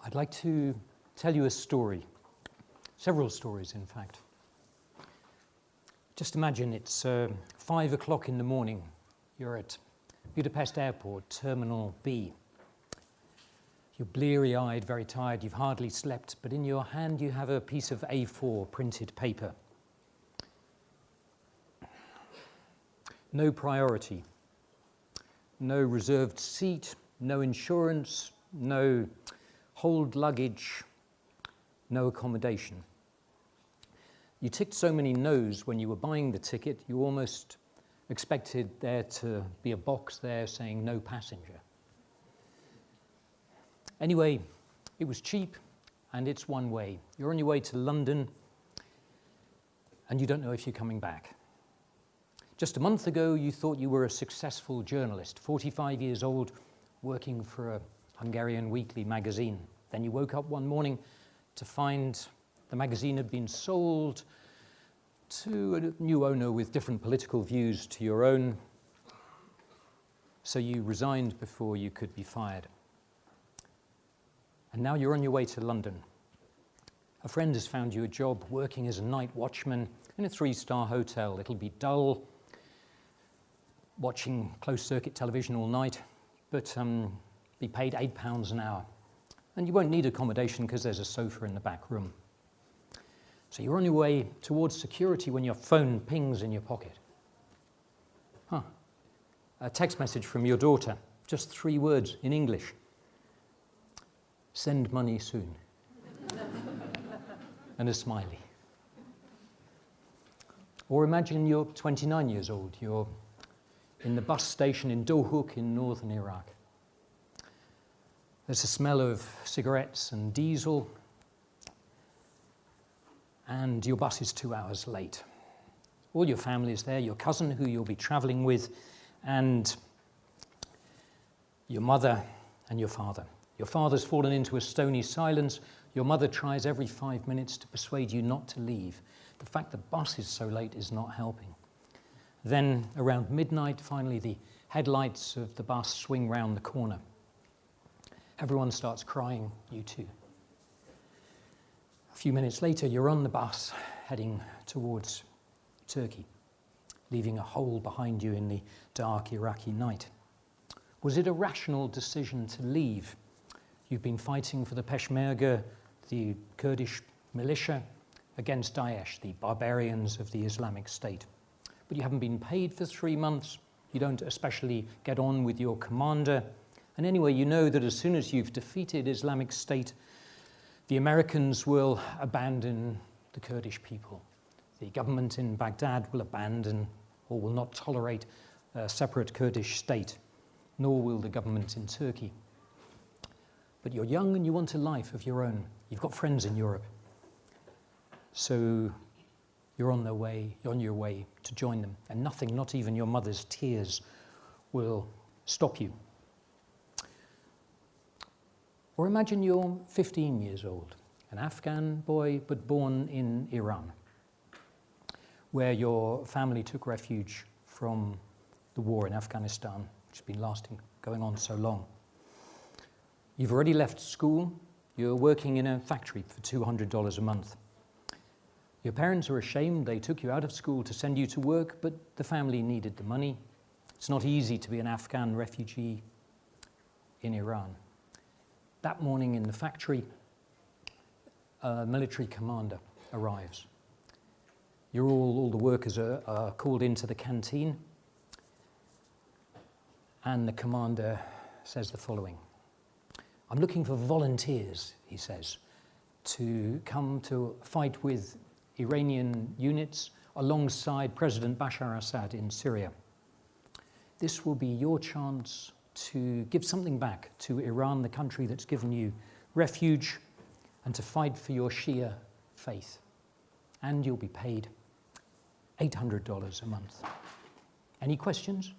I'd like to tell you a story, several stories in fact. Just imagine it's 5 o'clock in the morning. You're at Budapest Airport, Terminal B. You're bleary-eyed, very tired, you've hardly slept, but in your hand you have a piece of A4 printed paper. No priority, no reserved seat, no insurance, no hold luggage, no accommodation. You ticked so many no's when you were buying the ticket, you almost expected there to be a box there saying no passenger. Anyway, it was cheap and it's one way. You're on your way to London and you don't know if you're coming back. Just a month ago, you thought you were a successful journalist, 45 years old, working for a Hungarian weekly magazine. Then you woke up one morning to find the magazine had been sold to a new owner with different political views to your own. So you resigned before you could be fired. And now you're on your way to London. A friend has found you a job working as a night watchman in a 3-star hotel. It'll be dull, watching closed-circuit television all night, but be paid £8 an hour. And you won't need accommodation because there's a sofa in the back room. So you're on your way towards security when your phone pings in your pocket. A text message from your daughter, just 3 words in English. Send money soon. And a smiley. Or imagine you're 29 years old. You're in the bus station in Dohuk in northern Iraq. There's a smell of cigarettes and diesel, and your bus is 2 hours late. All your family is there, your cousin who you'll be traveling with, and your mother and your father. Your father's fallen into a stony silence. Your mother tries every 5 minutes to persuade you not to leave. The fact the bus is so late is not helping. Then, around midnight, finally the headlights of the bus swing round the corner. Everyone starts crying, you too. A few minutes later, you're on the bus heading towards Turkey, leaving a hole behind you in the dark Iraqi night. Was it a rational decision to leave? You've been fighting for the Peshmerga, the Kurdish militia, against Daesh, the barbarians of the Islamic State. But you haven't been paid for 3 months. You don't especially get on with your commander. And anyway, you know that as soon as you've defeated Islamic State, the Americans will abandon the Kurdish people. The government in Baghdad will abandon or will not tolerate a separate Kurdish state, nor will the government in Turkey. But you're young and you want a life of your own. You've got friends in Europe. So you're on your way to join them. And nothing, not even your mother's tears, will stop you. Or imagine you're 15 years old, an Afghan boy, but born in Iran, where your family took refuge from the war in Afghanistan, which has been going on so long. You've already left school. You're working in a factory for $200 a month. Your parents are ashamed they took you out of school to send you to work, but the family needed the money. It's not easy to be an Afghan refugee in Iran. That morning in the factory, a military commander arrives. All the workers are called into the canteen, and the commander says the following. I'm looking for volunteers, he says, to come to fight with Iranian units alongside President Bashar Assad in Syria. This will be your chance to give something back to Iran, the country that's given you refuge, and to fight for your Shia faith. And you'll be paid $800 a month. Any questions?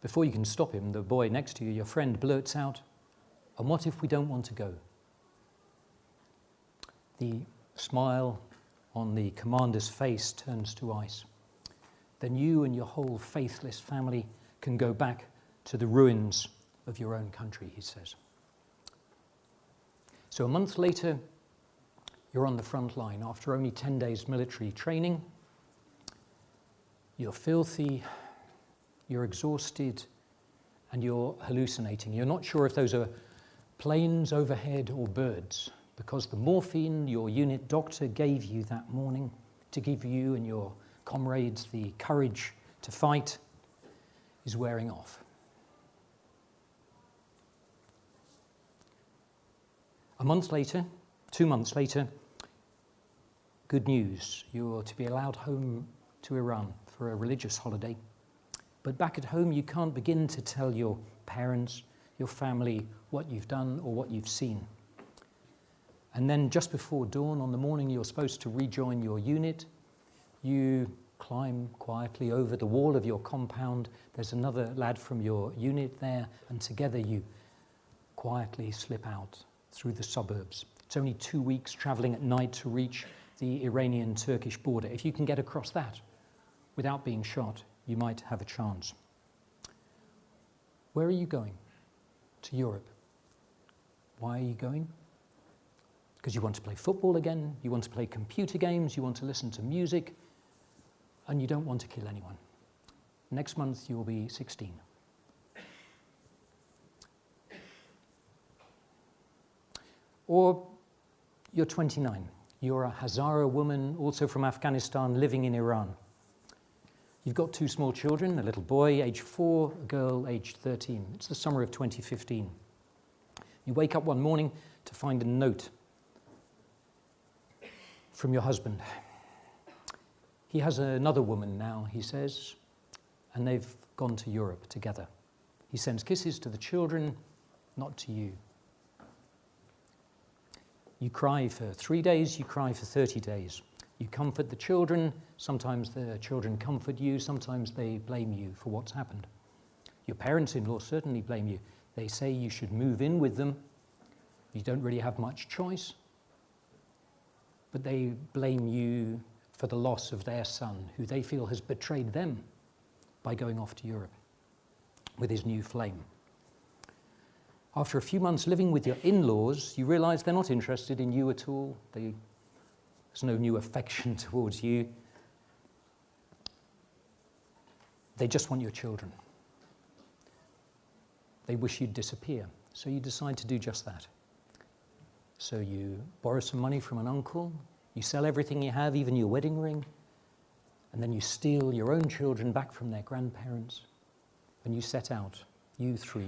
Before you can stop him, the boy next to you, your friend, blurts out, "And what if we don't want to go?" The smile on the commander's face turns to ice. Then you and your whole faithless family can go back to the ruins of your own country, he says. So a month later, you're on the front line after only 10 days military training. You're filthy, you're exhausted, and you're hallucinating. You're not sure if those are planes overhead or birds, because the morphine your unit doctor gave you that morning to give you and your comrades the courage to fight is wearing off. A month later, 2 months later, good news. You're to be allowed home to Iran for a religious holiday. But back at home, you can't begin to tell your parents, your family, what you've done or what you've seen. And then just before dawn, on the morning you're supposed to rejoin your unit, you climb quietly over the wall of your compound. There's another lad from your unit there, and together you quietly slip out through the suburbs. It's only 2 weeks traveling at night to reach the Iranian-Turkish border. If you can get across that without being shot, you might have a chance. Where are you going? To Europe. Why are you going? Because you want to play football again, you want to play computer games, you want to listen to music, and you don't want to kill anyone. Next month you'll be 16. Or you're 29. You're a Hazara woman, also from Afghanistan, living in Iran. You've got 2 small children, a little boy, age 4, a girl, age 13. It's the summer of 2015. You wake up one morning to find a note from your husband. He has another woman now, he says, and they've gone to Europe together. He sends kisses to the children, not to you. You cry for 3 days, you cry for 30 days. You comfort the children, sometimes the children comfort you, sometimes they blame you for what's happened. Your parents-in-law certainly blame you. They say you should move in with them. You don't really have much choice. But they blame you for the loss of their son, who they feel has betrayed them by going off to Europe with his new flame. After a few months living with your in-laws, you realize they're not interested in you at all. There's no new affection towards you. They just want your children. They wish you'd disappear, so you decide to do just that. So you borrow some money from an uncle, you sell everything you have, even your wedding ring, and then you steal your own children back from their grandparents, and you set out, you 3,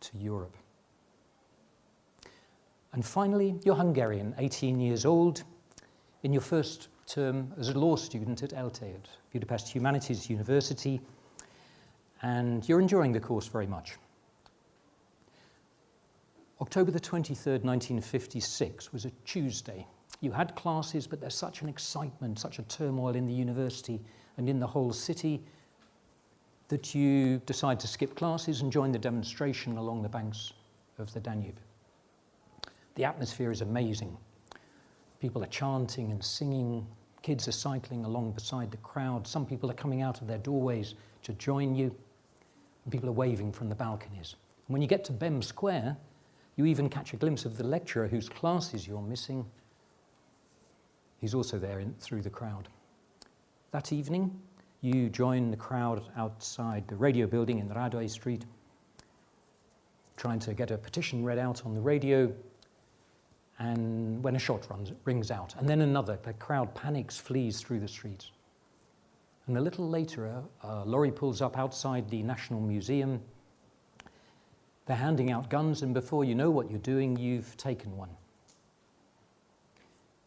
to Europe. And finally, you're Hungarian, 18 years old, in your first term as a law student at ELTE, at Budapest Humanities University, and you're enjoying the course very much. October the 23rd, 1956 was a Tuesday. You had classes, but there's such an excitement, such a turmoil in the university and in the whole city that you decide to skip classes and join the demonstration along the banks of the Danube. The atmosphere is amazing. People are chanting and singing. Kids are cycling along beside the crowd. Some people are coming out of their doorways to join you. And people are waving from the balconies. And when you get to Bem Square, you even catch a glimpse of the lecturer whose classes you're missing. He's also there through the crowd. That evening, you join the crowd outside the radio building in Radoj Street, trying to get a petition read out on the radio, and when a shot rings out, and then another, the crowd panics, flees through the streets. And a little later, a lorry pulls up outside the National Museum. They're handing out guns, and before you know what you're doing, you've taken one.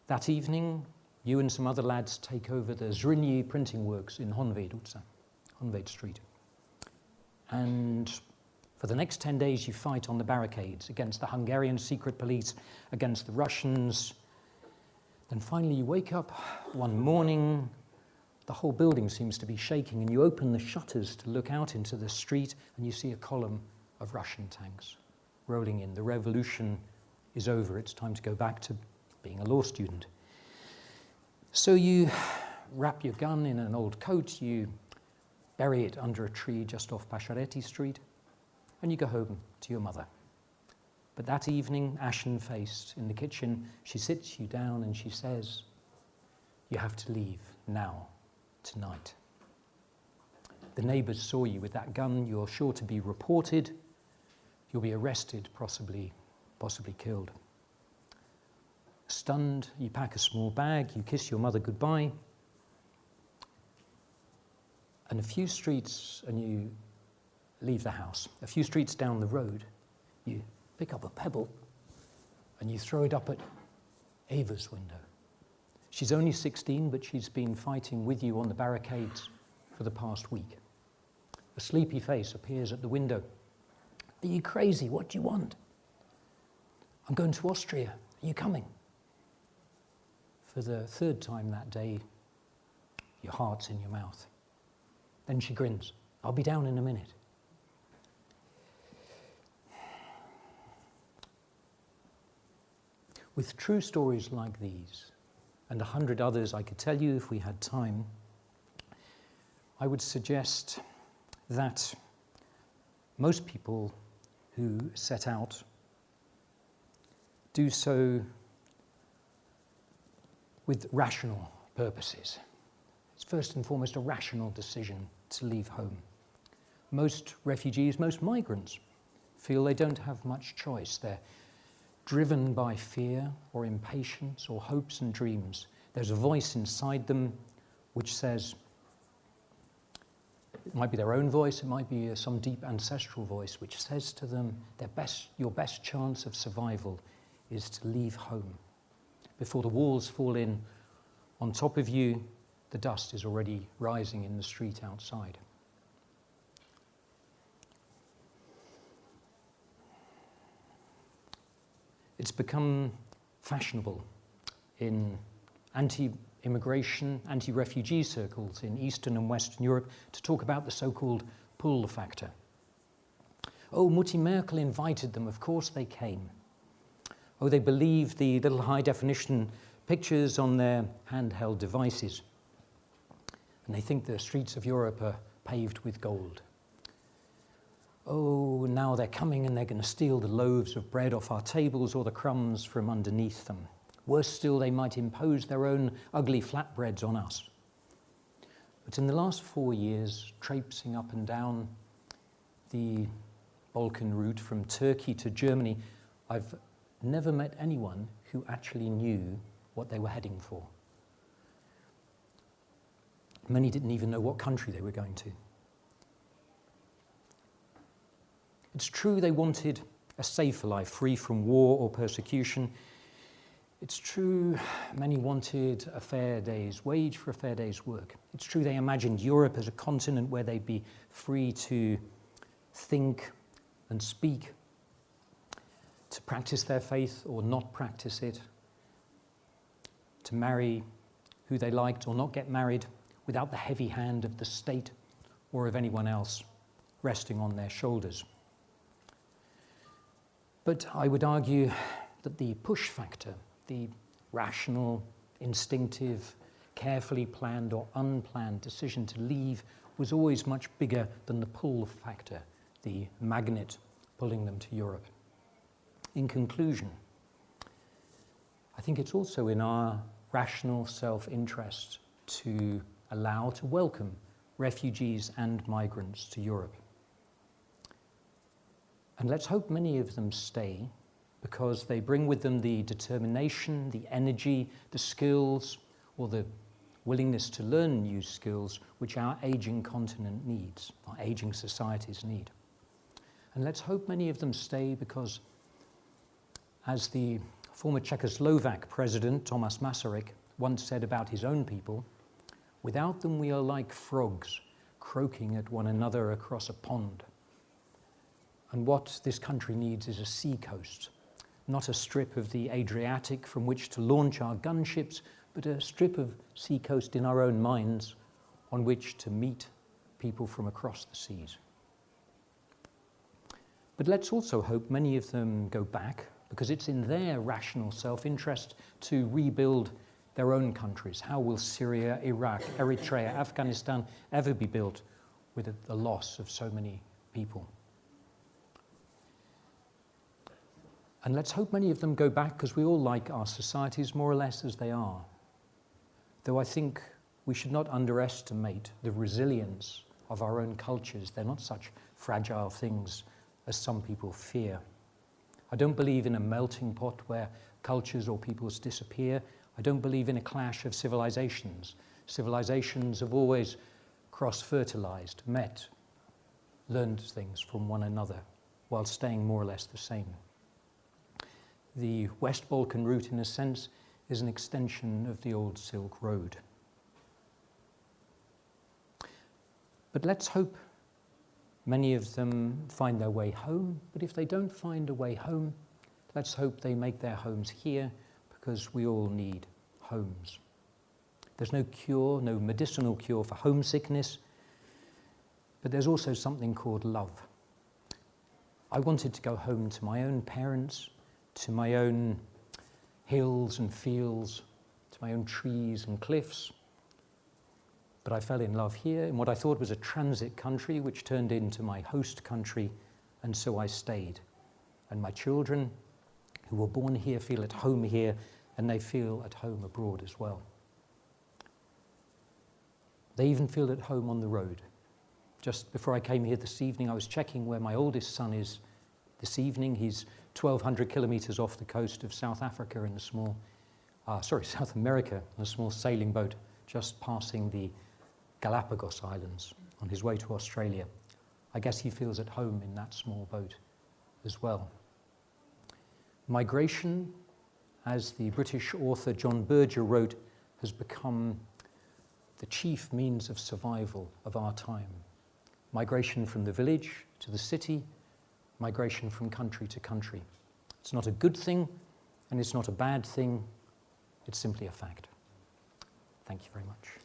That evening, you and some other lads take over the Zrínyi printing works in Honvéd Street. And for the next 10 days, you fight on the barricades against the Hungarian secret police, against the Russians. Then finally you wake up one morning, the whole building seems to be shaking, and you open the shutters to look out into the street, and you see a column of Russian tanks rolling in. The revolution is over. It's time to go back to being a law student. So you wrap your gun in an old coat, you bury it under a tree just off Pasciaretti Street, and you go home to your mother. But that evening, ashen-faced in the kitchen, she sits you down and she says, "You have to leave now, tonight." The neighbours saw you with that gun. You're sure to be reported. You'll be arrested, possibly killed. Stunned, you pack a small bag, you kiss your mother goodbye, and a few streets, and you leave the house. A few streets down the road, you pick up a pebble and you throw it up at Ava's window. She's only 16, but she's been fighting with you on the barricades for the past week. A sleepy face appears at the window. "Are you crazy? What do you want?" "I'm going to Austria. Are you coming?" For the third time that day, your heart's in your mouth. Then she grins. "I'll be down in a minute." With true stories like these, and 100 others I could tell you if we had time, I would suggest that most people who set out do so with rational purposes. It's first and foremost a rational decision to leave home. Most refugees, most migrants, feel they don't have much choice. They're driven by fear or impatience or hopes and dreams. There's a voice inside them which says, it might be their own voice, it might be some deep ancestral voice, which says to them, your best chance of survival is to leave home. Before the walls fall in on top of you, the dust is already rising in the street outside. It's become fashionable in anti-immigration, anti-refugee circles in Eastern and Western Europe to talk about the so-called pull factor. Oh, Mutti Merkel invited them, of course they came. Oh, they believed the little high-definition pictures on their handheld devices. And they think the streets of Europe are paved with gold. Oh, now they're coming and they're going to steal the loaves of bread off our tables or the crumbs from underneath them. Worse still, they might impose their own ugly flatbreads on us. But in the last 4 years, traipsing up and down the Balkan route from Turkey to Germany, I've never met anyone who actually knew what they were heading for. Many didn't even know what country they were going to. It's true they wanted a safer life, free from war or persecution. It's true many wanted a fair day's wage for a fair day's work. It's true they imagined Europe as a continent where they'd be free to think and speak, to practice their faith or not practice it, to marry who they liked or not get married without the heavy hand of the state or of anyone else resting on their shoulders. But I would argue that the push factor, the rational, instinctive, carefully planned or unplanned decision to leave was always much bigger than the pull factor, the magnet pulling them to Europe. In conclusion, I think it's also in our rational self-interest to allow, to welcome refugees and migrants to Europe. And let's hope many of them stay because they bring with them the determination, the energy, the skills, or the willingness to learn new skills which our aging continent needs, our aging societies need. And let's hope many of them stay because, as the former Czechoslovak president Thomas Masaryk once said about his own people, without them we are like frogs croaking at one another across a pond. And what this country needs is a sea coast, not a strip of the Adriatic from which to launch our gunships, but a strip of sea coast in our own minds on which to meet people from across the seas. But let's also hope many of them go back, because it's in their rational self-interest to rebuild their own countries. How will Syria, Iraq, Eritrea, Afghanistan ever be built with the loss of so many people. And let's hope many of them go back, because we all like our societies more or less as they are. Though I think we should not underestimate the resilience of our own cultures. They're not such fragile things as some people fear. I don't believe in a melting pot where cultures or peoples disappear. I don't believe in a clash of civilizations. Civilizations have always cross-fertilized, met, learned things from one another, while staying more or less the same. The West Balkan route, in a sense, is an extension of the old Silk Road. But let's hope many of them find their way home. But if they don't find a way home, let's hope they make their homes here, because we all need homes. There's no cure, no medicinal cure for homesickness, but there's also something called love. I wanted to go home to my own parents, to my own hills and fields, to my own trees and cliffs. But I fell in love here in what I thought was a transit country, which turned into my host country, and so I stayed. And my children, who were born here, feel at home here, and they feel at home abroad as well. They even feel at home on the road. Just before I came here this evening, I was checking where my oldest son is this evening. He's 1,200 kilometers off the coast of South Africa in a small, South America, in a small sailing boat, just passing the Galapagos Islands on his way to Australia. I guess he feels at home in that small boat as well. Migration, as the British author John Berger wrote, has become the chief means of survival of our time. Migration from the village to the city, migration from country to country. It's not a good thing, and it's not a bad thing. It's simply a fact. Thank you very much.